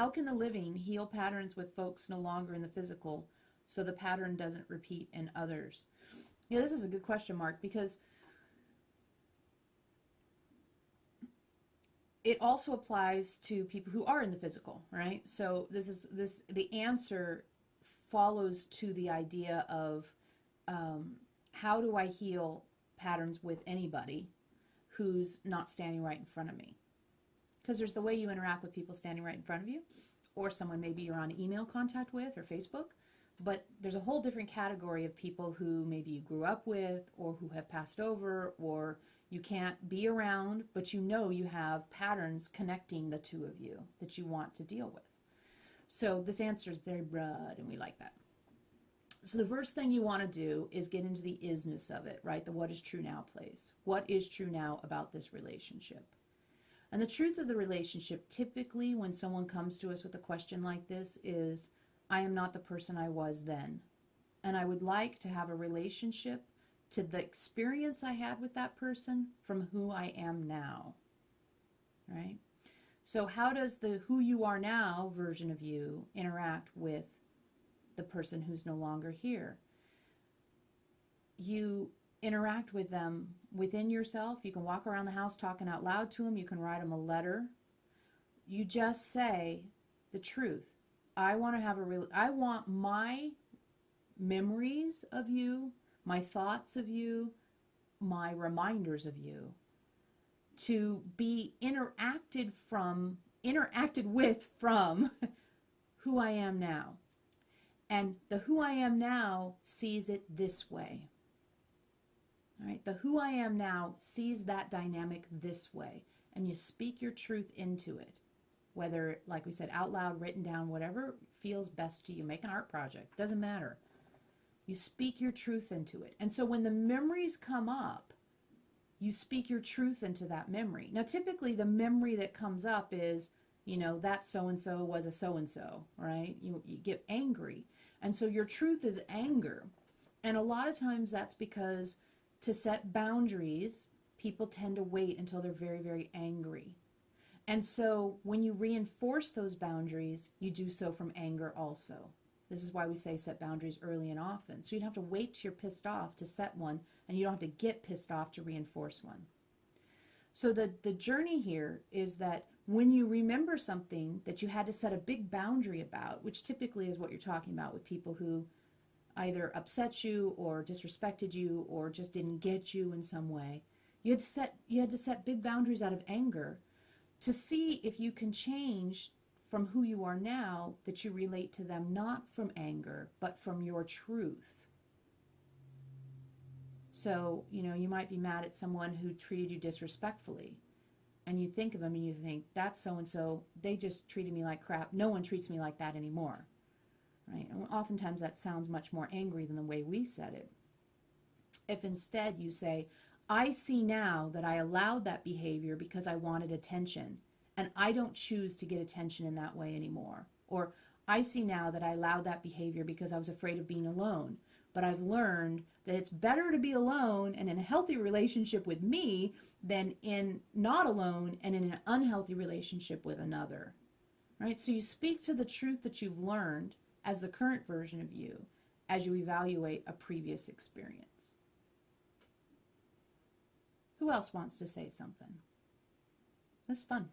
How can the living heal patterns with folks no longer in the physical so the pattern doesn't repeat in others? This is a good question, Mark, because it also applies to people who are in the physical, right? So the answer follows to the idea of how do I heal patterns with anybody who's not standing right in front of me? Because there's the way you interact with people standing right in front of you, or someone maybe you're on email contact with or Facebook, but there's a whole different category of people who maybe you grew up with or who have passed over or you can't be around, but you know you have patterns connecting the two of you that you want to deal with. So this answer is very broad, and we like that. So the first thing you want to do is get into the isness of it, right? The what is true now place. What is true now about this relationship? And the truth of the relationship, typically when someone comes to us with a question like this, is, I am not the person I was then. And I would like to have a relationship to the experience I had with that person from who I am now, right? So how does the who you are now version of you interact with the person who's no longer here? You interact with them within yourself. You can walk around the house talking out loud to them. You can write them a letter. You just say the truth. I want to have I want my memories of you, my thoughts of you, my reminders of you to be interacted with from who I am now. And the who I am now sees it this way. All right, the who I am now sees that dynamic this way, and you speak your truth into it, whether, like we said, out loud, written down, whatever feels best to you. Make an art project, doesn't matter. You speak your truth into it. And so when the memories come up, you speak your truth into that memory. Now, typically the memory that comes up is, that so-and-so was a so-and-so, right? You get angry. And so your truth is anger. And a lot of times that's because to set boundaries, people tend to wait until they're very, very angry. And so when you reinforce those boundaries, you do so from anger also. This is why we say set boundaries early and often. So you don't have to wait till you're pissed off to set one, and you don't have to get pissed off to reinforce one. So the journey here is that when you remember something that you had to set a big boundary about, which typically is what you're talking about with people who either upset you or disrespected you or just didn't get you in some way, you had to set big boundaries out of anger to see if you can change from who you are now, that you relate to them not from anger but from your truth. So, you might be mad at someone who treated you disrespectfully, and you think of them and you think, that's so-and-so, they just treated me like crap. No one treats me like that anymore. Right? And oftentimes that sounds much more angry than the way we said it. If instead you say, I see now that I allowed that behavior because I wanted attention, and I don't choose to get attention in that way anymore. Or I see now that I allowed that behavior because I was afraid of being alone, but I've learned that it's better to be alone and in a healthy relationship with me than in not alone and in an unhealthy relationship with another. Right? So you speak to the truth that you've learned as the current version of you as you evaluate a previous experience. Who else wants to say something? This is fun.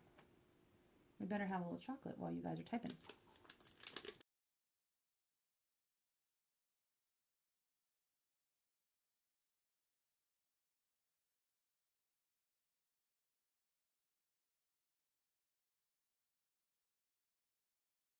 We better have a little chocolate while you guys are typing.